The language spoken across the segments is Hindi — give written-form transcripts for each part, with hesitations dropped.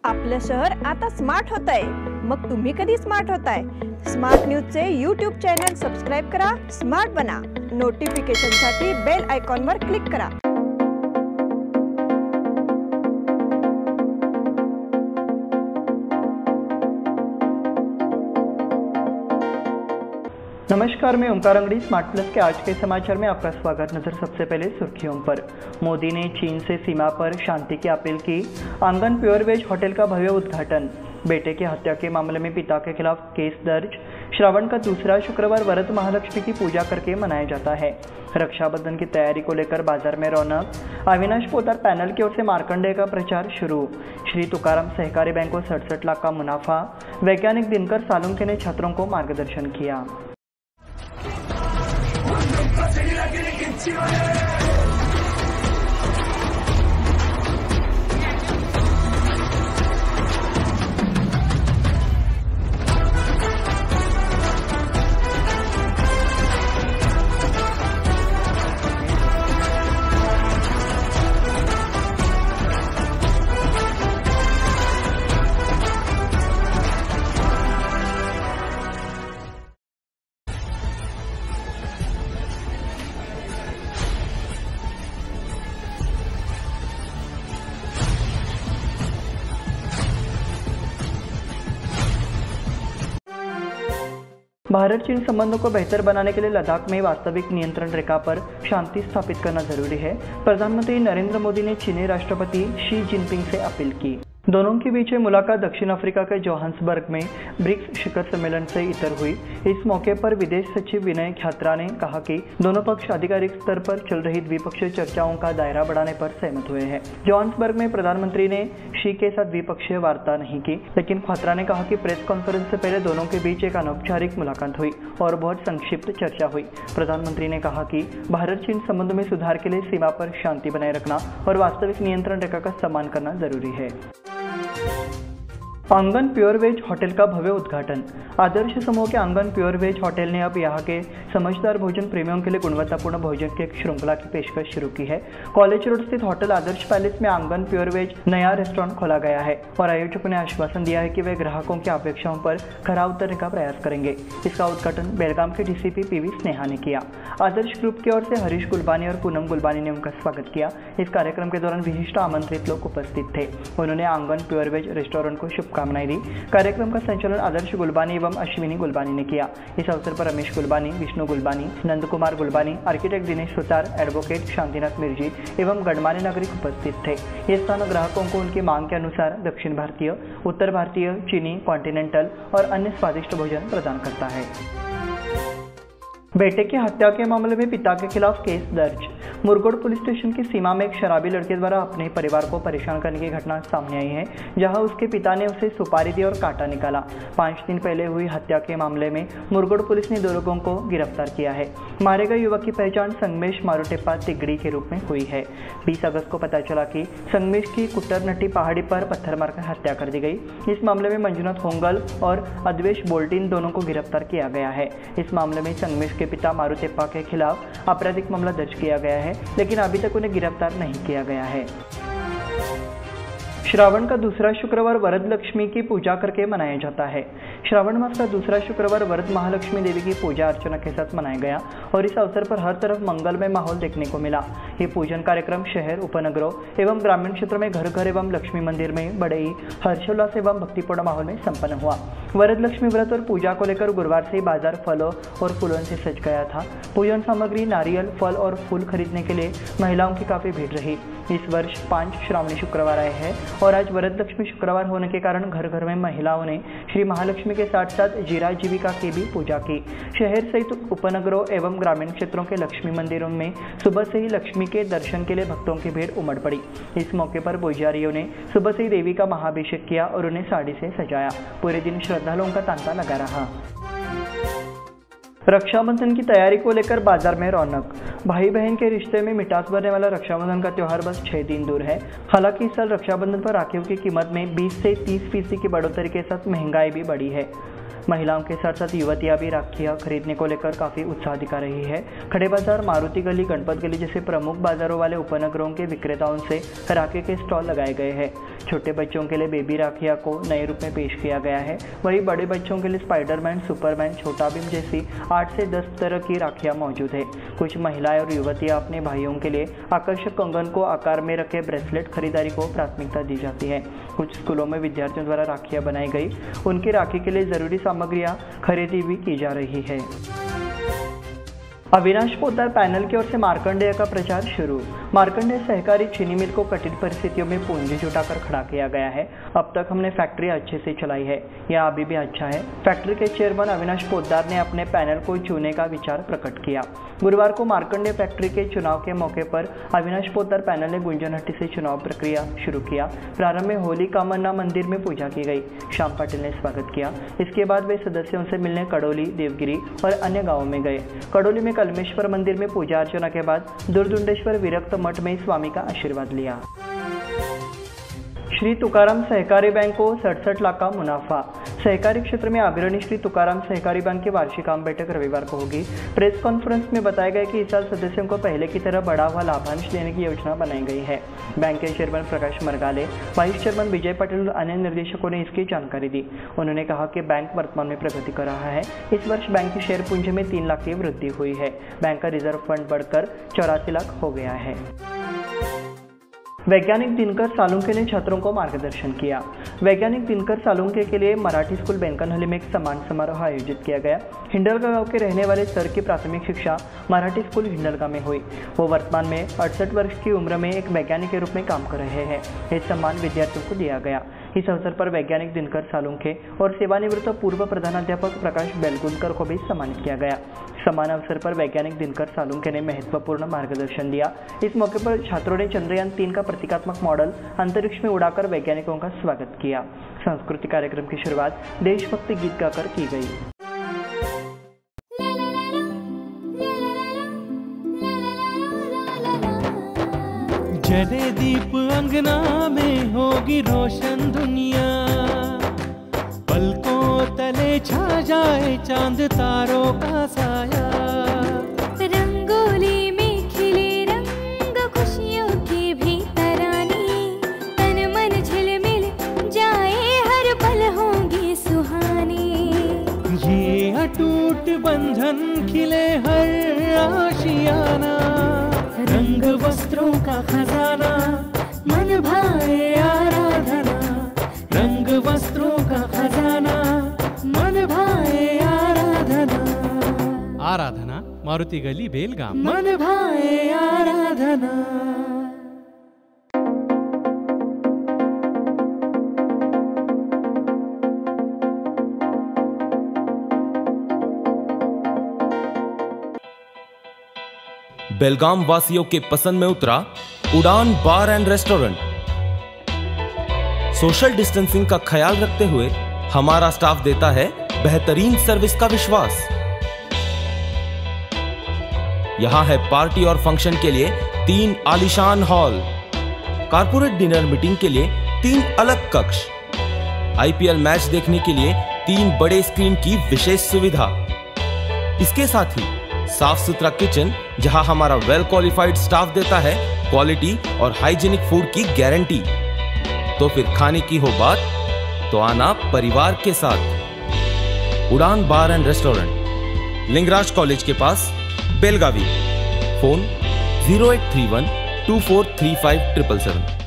आपलं शहर आता स्मार्ट होत आहे। मग तुम्ही कधी स्मार्ट होताय? स्मार्ट न्यूजचे यूट्यूब चॅनल सबस्क्राइब करा, स्मार्ट बना। नोटिफिकेशनसाठी बेल आयकॉनवर क्लिक करा। नमस्कार, मैं ओमकार अंगड़ी स्मार्ट प्लस के आज के समाचार में आपका स्वागत। नजर सबसे पहले सुर्खियों पर। मोदी ने चीन से सीमा पर शांति की अपील की। आंगन प्योर वेज होटल का भव्य उद्घाटन। बेटे की हत्या के मामले में पिता के खिलाफ केस दर्ज। श्रावण का दूसरा शुक्रवार वरद महालक्ष्मी की पूजा करके मनाया जाता है। रक्षाबंधन की तैयारी को लेकर बाजार में रौनक। अविनाश पोदार पैनल की ओर से मार्कंडेय का प्रचार शुरू। श्री तुकाराम सहकारी बैंक को 67 लाख का मुनाफा। वैज्ञानिक दिनकर सालुंके ने छात्रों को मार्गदर्शन किया। भारत चीन संबंधों को बेहतर बनाने के लिए लद्दाख में वास्तविक नियंत्रण रेखा पर शांति स्थापित करना जरूरी है। प्रधानमंत्री नरेंद्र मोदी ने चीनी राष्ट्रपति शी जिनपिंग से अपील की। दोनों के बीच मुलाकात दक्षिण अफ्रीका के जोहान्सबर्ग में ब्रिक्स शिखर सम्मेलन से इतर हुई। इस मौके पर विदेश सचिव विनय ख्यात्रा ने कहा कि दोनों पक्ष आधिकारिक स्तर पर चल रही द्विपक्षीय चर्चाओं का दायरा बढ़ाने पर सहमत हुए हैं। जोहान्सबर्ग में प्रधानमंत्री ने शी के साथ द्विपक्षीय वार्ता नहीं की, लेकिन ख्यात्रा ने कहा कि प्रेस कॉन्फ्रेंस से पहले दोनों के बीच एक अनौपचारिक मुलाकात हुई और बहुत संक्षिप्त चर्चा हुई। प्रधानमंत्री ने कहा कि भारत चीन संबंधों में सुधार के लिए सीमा पर शांति बनाए रखना और वास्तविक नियंत्रण रेखा का सम्मान करना जरूरी है। आंगन प्योर वेज होटल का भव्य उद्घाटन। आदर्श समूह के आंगन प्योर वेज होटल ने अब यहाँ के समझदार भोजन प्रेमियों के लिए गुणवत्तापूर्ण भोजन की एक श्रृंखला की पेशकश शुरू की है। कॉलेज रोड स्थित होटल आदर्श पैलेस में आंगन प्योर वेज नया रेस्टोरेंट खोला गया है और आयोजकों ने आश्वासन दिया है कि वे ग्राहकों की अपेक्षाओं पर खरा उतरने का प्रयास करेंगे। इसका उद्घाटन बेलगाम के डीसीपी पीवी स्नेहा ने किया। आदर्श ग्रुप की ओर से हरीश गुलबानी और पूनम गुलबानी ने उनका स्वागत किया। इस कार्यक्रम के दौरान विशिष्ट आमंत्रित लोग उपस्थित थे। उन्होंने आंगन प्योर वेज रेस्टोरेंट को शुभकामनाएं दी। कार्यक्रम का संचालन आदर्श गुलबानी एवं अश्विनी गुलबानी ने किया। इस अवसर पर रमेश गुलबानी, विष्णु गुलबानी, नंद कुमार गुलबानी, आर्किटेक्ट दिनेश सुतार, एडवोकेट शांतिनाथ मिर्जी एवं गणमान्य नागरिक उपस्थित थे। ये स्थान ग्राहकों को उनकी मांग के अनुसार दक्षिण भारतीय, उत्तर भारतीय, चीनी, कॉन्टिनेंटल और अन्य स्वादिष्ट भोजन प्रदान करता है। बेटे की हत्या के मामले में पिता के खिलाफ केस दर्ज। मुरगोड पुलिस स्टेशन की सीमा में एक शराबी लड़के द्वारा अपने परिवार को परेशान करने की घटना सामने आई है, जहां उसके पिता ने उसे सुपारी दी और कांटा निकाला। 5 दिन पहले हुई हत्या के मामले में मुरगोड पुलिस ने 2 लोगों को गिरफ्तार किया है। मारे गए युवक की पहचान संगमेश मारुटेप्पा तिगड़ी के रूप में हुई है। 20 अगस्त को पता चला कि संगमेश की कुट्टरनट्टी पहाड़ी पर पत्थर मारकर हत्या कर दी गई। इस मामले में मंजुनाथ होंगल और अद्वेश बोल्टिन दोनों को गिरफ्तार किया गया है। इस मामले में संगमेश के पिता मारुतेप्पा के खिलाफ आपराधिक मामला दर्ज किया गया है, लेकिन अभी तक उन्हें गिरफ्तार नहीं किया गया है। श्रावण का दूसरा शुक्रवार वरद लक्ष्मी की पूजा करके मनाया जाता है। श्रावण मास का दूसरा शुक्रवार वरद महालक्ष्मी देवी की पूजा अर्चना के साथ मनाया गया और इस अवसर पर हर तरफ मंगलमय माहौल देखने को मिला। ये पूजन कार्यक्रम शहर, उपनगरों एवं ग्रामीण क्षेत्रों में घर घर एवं लक्ष्मी मंदिर में बड़े ही हर्षोल्लास एवं भक्तिपूर्ण माहौल में संपन्न हुआ। वरद लक्ष्मी व्रत और पूजा को लेकर गुरुवार से ही बाजार फलों और फूलों से सज गया था। पूजन सामग्री, नारियल, फल और फूल खरीदने के लिए महिलाओं की काफी भीड़ रही। इस वर्ष 5 श्रावणी शुक्रवार आए हैं और आज वरद लक्ष्मी शुक्रवार होने के कारण घर घर में महिलाओं ने श्री महालक्ष्मी के साथ साथ जीरा जीविका की भी पूजा की। शहर सहित उपनगरों एवं ग्रामीण क्षेत्रों के लक्ष्मी मंदिरों में सुबह से ही लक्ष्मी के दर्शन के लिए भक्तों की भीड़ उमड़ पड़ी। इस मौके पर पुजारियों ने सुबह से ही देवी का महाअभिषेक किया और उन्हें साड़ी से सजाया। पूरे दिन श्रद्धालुओं का तांता लगा रहा। रक्षाबंधन की तैयारी को लेकर बाजार में रौनक। भाई बहन के रिश्ते में मिठास भरने वाला रक्षाबंधन का त्यौहार बस 6 दिन दूर है। हालांकि इस साल रक्षाबंधन पर राखियों की कीमत में 20 से 30% की बढ़ोतरी के साथ महंगाई भी बढ़ी है। महिलाओं के साथ साथ युवतियां भी राखियां खरीदने को लेकर काफ़ी उत्साह दिखा रही है। खड़े बाजार, मारुति गली, गणपत गली जैसे प्रमुख बाजारों वाले उपनगरों के विक्रेताओं से राखी के स्टॉल लगाए गए हैं। छोटे बच्चों के लिए बेबी राखियां को नए रूप में पेश किया गया है। वहीं बड़े बच्चों के लिए स्पाइडरमैन, सुपरमैन, छोटा भीम जैसी 8 से 10 तरह की राखियां मौजूद है। कुछ महिलाएं और युवतियां अपने भाइयों के लिए आकर्षक कंगन को आकार में रखे ब्रेसलेट खरीदारी को प्राथमिकता दी जाती है। कुछ स्कूलों में विद्यार्थियों द्वारा राखियां बनाई गई, उनकी राखी के लिए जरूरी सामग्रियां खरीदी भी की जा रही है। अविनाश पोद्दार पैनल की ओर से मार्कंडेय का प्रचार शुरू। मार्कंडेय सहकारी चीनी मिल को कठिन परिस्थितियों में पूंजी जुटाकर खड़ा किया गया है। अब तक हमने फैक्ट्री अच्छे से चलाई है, यह अभी भी अच्छा है। फैक्ट्री के चेयरमैन अविनाश पोद्दार ने अपने पैनल को चुनने का विचार प्रकट किया। गुरुवार को मार्कंडेय फैक्ट्री के चुनाव के मौके पर अविनाश पोद्दार पैनल ने गुंजनहट्टी से चुनाव प्रक्रिया शुरू किया। प्रारंभ में होली कामन्ना मंदिर में पूजा की गई। श्याम पाटिल ने स्वागत किया। इसके बाद वे सदस्यों से मिलने कड़ोली, देवगिरी और अन्य गाँवों में गए। कड़ोली में कलमेश्वर मंदिर में पूजा अर्चना के बाद दुर्दुंडेश्वर विरक्त मठ में स्वामी का आशीर्वाद लिया। श्री तुकाराम सहकारी बैंक को 67 लाख का मुनाफा। सहकारी क्षेत्र में अग्रणी श्री तुकाराम सहकारी बैंक की वार्षिक आम बैठक रविवार को होगी। प्रेस कॉन्फ्रेंस में बताया गया कि इस साल सदस्यों को पहले की तरह बढ़ा हुआ लाभांश देने की योजना बनाई गई है। बैंक के चेयरमैन प्रकाश मरगाले, वाइस चेयरमैन विजय पटेल और अन्य निर्देशकों ने इसकी जानकारी दी। उन्होंने कहा कि बैंक वर्तमान में प्रगति कर रहा है। इस वर्ष बैंक की शेयर पूंजी में 3 लाख की वृद्धि हुई है। बैंक का रिजर्व फंड बढ़कर 84 लाख हो गया है। वैज्ञानिक दिनकर सालुंके ने छात्रों को मार्गदर्शन किया। वैज्ञानिक दिनकर सालुंके के लिए मराठी स्कूल बैंकनहल्ली में एक सम्मान समारोह आयोजित किया गया। हिंडलगा गांव के रहने वाले सर की प्राथमिक शिक्षा मराठी स्कूल हिंडलगा में हुई। वो वर्तमान में 68 वर्ष की उम्र में एक वैज्ञानिक के रूप में काम कर रहे हैं। यह सम्मान विद्यार्थियों को दिया गया। इस अवसर पर वैज्ञानिक दिनकर सालुंके और सेवानिवृत्त पूर्व प्रधानाध्यापक प्रकाश बेलगुंदकर को भी सम्मानित किया गया। समान अवसर पर वैज्ञानिक दिनकर सालुंके ने महत्वपूर्ण मार्गदर्शन दिया। इस मौके पर छात्रों ने चंद्रयान 3 का प्रतीकात्मक मॉडल अंतरिक्ष में उड़ाकर वैज्ञानिकों का स्वागत किया। सांस्कृतिक कार्यक्रम की शुरुआत देशभक्ति गीत गाकर की गई। जले दीप अंगना में होगी रोशन दुनिया, पलकों तले छा जाए चांद तारों का साया। रंगोली में खिले रंग खुशियों की भी तरानी, तन मन झिलमिल जाए हर पल होंगी सुहानी। ये अटूट बंधन खिले हर आशियाना, रंग वस्त्रों का खजाना मन भाए आराधना। रंग वस्त्रों का खजाना मन भाए आराधना। आराधना मारुति गली बेलगाम। मन भाए आराधना। बेलगाम वासियों के पसंद में उतरा उड़ान बार एंड रेस्टोरेंट। सोशल डिस्टेंसिंग का ख्याल रखते हुए हमारा स्टाफ देता है बेहतरीन सर्विस का विश्वास। यहां है पार्टी और फंक्शन के लिए 3 आलीशान हॉल, कारपोरेट डिनर मीटिंग के लिए 3 अलग कक्ष, आईपीएल मैच देखने के लिए 3 बड़े स्क्रीन की विशेष सुविधा। इसके साथ ही साफ सुथरा किचन, जहां हमारा वेल क्वालिफाइड स्टाफ देता है क्वालिटी और हाइजीनिक फूड की गारंटी। तो फिर खाने की हो बात तो आना परिवार के साथ। उड़ान बार एंड रेस्टोरेंट, लिंगराज कॉलेज के पास, बेलगावी। फोन 0831 2435 777।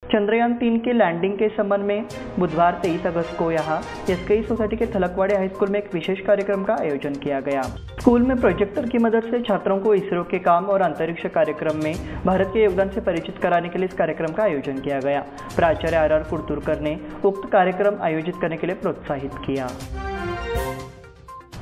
चंद्रयान 3 के लैंडिंग के संबंध में बुधवार 23 अगस्त को यहाँ एसकेई सोसाइटी के थलकवाड़े हाई स्कूल में एक विशेष कार्यक्रम का आयोजन किया गया। स्कूल में प्रोजेक्टर की मदद से छात्रों को इसरो के काम और अंतरिक्ष कार्यक्रम में भारत के योगदान से परिचित कराने के लिए इस कार्यक्रम का आयोजन किया गया। प्राचार्य आर कुर्तुरकर ने उक्त कार्यक्रम आयोजित करने के लिए प्रोत्साहित किया।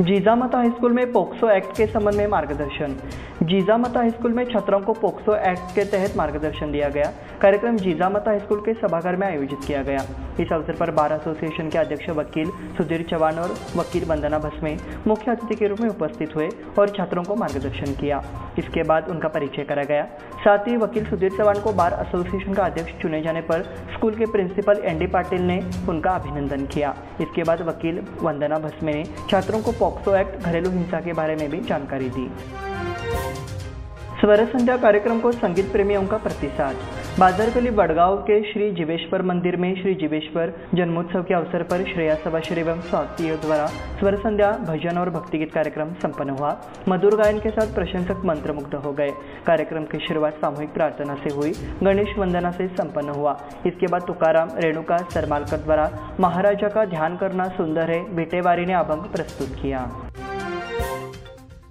जीजामाता हाई स्कूल में पोक्सो एक्ट के संबंध में मार्गदर्शन। जीजामता हाई स्कूल में छात्रों को पोक्सो एक्ट के तहत मार्गदर्शन दिया गया। कार्यक्रम जीजामता हाई स्कूल के सभागार में आयोजित किया गया। इस अवसर पर बार एसोसिएशन के अध्यक्ष वकील सुधीर चौहान और वकील वंदना भस्मे मुख्य अतिथि के रूप में उपस्थित हुए और छात्रों को मार्गदर्शन किया। इसके बाद उनका परिचय करा गया। साथ ही वकील सुधीर चौहान को बार एसोसिएशन का अध्यक्ष चुने जाने पर स्कूल के प्रिंसिपल एनडी पाटिल ने उनका अभिनंदन किया। इसके बाद वकील वंदना भस्मे ने छात्रों को पोक्सो एक्ट, घरेलू हिंसा के बारे में भी जानकारी दी। स्वर संध्या कार्यक्रम को संगीत प्रेमियों का प्रतिसाद। बाजारगली बड़गांव के श्री जीवेश्वर मंदिर में श्री जीवेश्वर जन्मोत्सव के अवसर पर श्रेया सभाश्री एवं स्वातियों द्वारा स्वर संध्या, भजन और भक्ति गीत कार्यक्रम संपन्न हुआ। मधुर गायन के साथ प्रशंसक मंत्रमुग्ध हो गए। कार्यक्रम की शुरुआत सामूहिक प्रार्थना से हुई, गणेश वंदना से संपन्न हुआ। इसके बाद तुकाराम रेणुका सरमालकर द्वारा महाराजा का ध्यान करना सुंदर है बेटेवारी ने अभंग प्रस्तुत किया।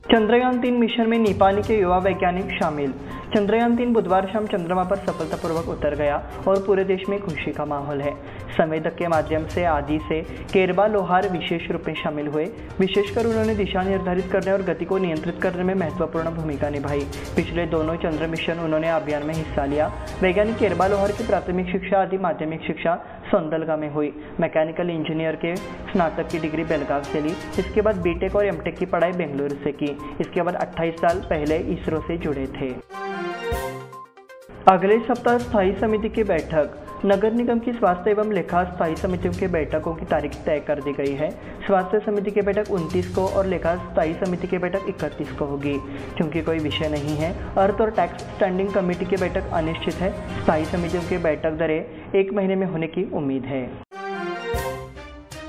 चंद्रयान-3 मिशन में नेपाली के युवा वैज्ञानिक शामिल। चंद्रयान-3 बुधवार शाम चंद्रमा पर सफलतापूर्वक उतर गया और पूरे देश में खुशी का माहौल है। संवेदक के माध्यम से आदि से केरबा लोहार विशेष रूप में शामिल हुए। विशेषकर उन्होंने दिशा निर्धारित करने और गति को नियंत्रित करने में महत्वपूर्ण भूमिका निभाई। पिछले दोनों चंद्र मिशन उन्होंने अभियान में हिस्सा लिया। वैज्ञानिक केरबा लोहार की प्राथमिक शिक्षा आदि माध्यमिक शिक्षा सौंदलगा में हुई। मैकेनिकल इंजीनियर के स्नातक की डिग्री बेलगाव से ली। इसके बाद बीटेक और एमटेक की पढ़ाई बेंगलुरु से की। इसके बाद 28 साल पहले इसरो से जुड़े थे। अगले सप्ताह स्थायी समिति की बैठक। नगर निगम की स्वास्थ्य एवं लेखा स्थायी समितियों की बैठकों की तारीख तय कर दी गई है। स्वास्थ्य समिति की बैठक 29 को और लेखा स्थायी समिति की बैठक 31 को होगी। क्योंकि कोई विषय नहीं है, अर्थ और टैक्स स्टैंडिंग कमेटी की बैठक अनिश्चित है। स्थायी समितियों की बैठक दरें 1 महीने में होने की उम्मीद है।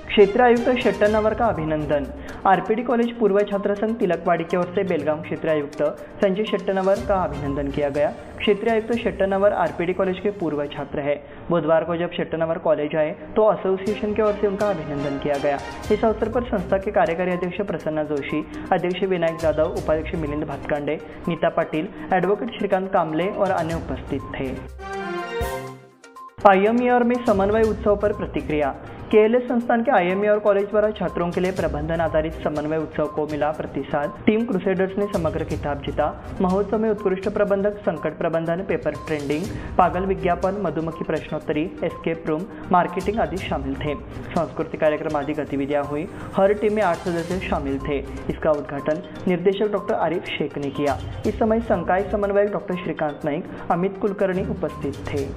क्षेत्र आयुक्त शेट्टनवर का अभिनंदन। आरपीडी कॉलेज पूर्व छात्र संघ तिलकवाड़ी की ओर से बेलगांव क्षेत्र आयुक्त संजय शेट्टनवर का अभिनंदन किया गया। क्षेत्र आयुक्त शेट्टनवर आरपीडी कॉलेज के पूर्व छात्र है। बुधवार को जब शेट्टनवर कॉलेज आए तो एसोसिएशन की ओर से उनका अभिनंदन किया गया। इस अवसर पर संस्था के कार्यकारी अध्यक्ष प्रसन्ना जोशी, अध्यक्ष विनायक जाधव, उपाध्यक्ष मिलिंद भातकांडे, नीता पाटिल, एडवोकेट श्रीकांत कामले और अन्य उपस्थित थे। IMER में समन्वय उत्सव पर प्रतिक्रिया। KLS संस्थान के IMER कॉलेज द्वारा छात्रों के लिए प्रबंधन आधारित समन्वय उत्सव को मिला प्रतिसाद। टीम क्रूसेडर्स ने समग्र खिताब जीता। महोत्सव में उत्कृष्ट प्रबंधक, संकट प्रबंधन, पेपर ट्रेंडिंग, पागल विज्ञापन, मधुमक्खी प्रश्नोत्तरी, एस्केप रूम, मार्केटिंग आदि शामिल थे। सांस्कृतिक कार्यक्रम आदि गतिविधियां हुई। हर टीम में 8 सदस्य शामिल थे। इसका उद्घाटन निर्देशक डॉक्टर आरिफ शेख ने किया। इस समय संकाय समन्वयक डॉक्टर श्रीकांत नाइक, अमित कुलकर्णी उपस्थित थे।